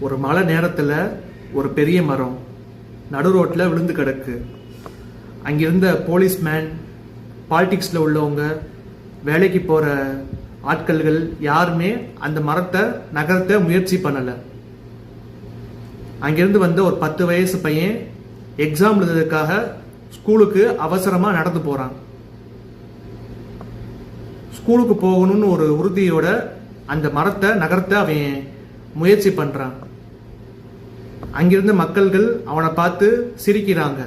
ஒரு மழை நேரத்தில் ஒரு பெரிய மரம் நடு ரோட்டில் விழுந்து கிடக்கு. அங்கிருந்த போலீஸ்மேன், பாலிடிக்ஸில் உள்ளவங்க, வேலைக்கு போகிற ஆட்கள்கள் யாருமே அந்த மரத்தை நகர்த்த முயற்சி பண்ணலை. அங்கிருந்து வந்த ஒரு 10 வயசு பையன் எக்ஸாம் எழுதுறதுக்காக ஸ்கூலுக்கு அவசரமாக நடந்து போகிறான். ஸ்கூலுக்கு போகணும்னு ஒரு உறுதியோட அந்த மரத்தை நகர்த்த அவன் முயற்சி பண்ணுறான். அங்கிருந்த மக்கள்கள் அவனை பார்த்து சிரிக்கிறாங்க.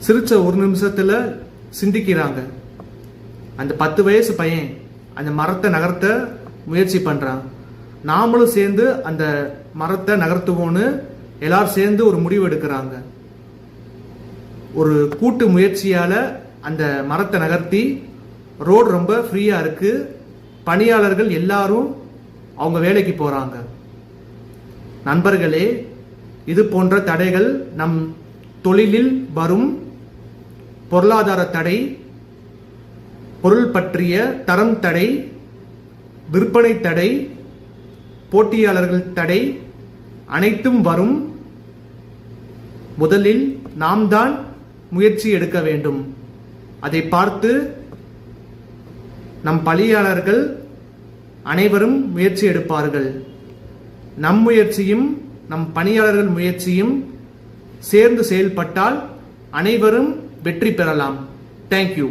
சிரிச்ச ஒரு நிமிஷத்தில் சிந்திக்கிறாங்க. அந்த 10 வயசு பையன் அந்த மரத்தை நகர்த்த முயற்சி பண்ணுறான். நாமளும் சேர்ந்து அந்த மரத்தை நகர்த்துவோன்னு எல்லாரும் சேர்ந்து ஒரு முடிவு எடுக்கிறாங்க. ஒரு கூட்டு முயற்சியால் அந்த மரத்தை நகர்த்தி ரோடு ரொம்ப ஃப்ரீயாக இருக்கு. பணியாளர்கள் எல்லாரும் அவங்க வேலைக்கு போகிறாங்க. நண்பர்களே, இது போன்ற தடைகள் நம் தொழிலில் வரும் பொருளாதார தடை, பொருள் பற்றிய தரம் தடை, விற்பனை தடை, போட்டியாளர்கள் தடை அனைத்தும் வரும். முதலில் நாம் தான் முயற்சி எடுக்க வேண்டும். அதை பார்த்து நம் பணியாளர்கள் அனைவரும் முயற்சி எடுப்பார்கள். நம் முயற்சியும் நம் பணியாளர்கள் முயற்சியும் சேர்ந்து செயல்பட்டால் அனைவரும் வெற்றி பெறலாம். தேங்க்யூ.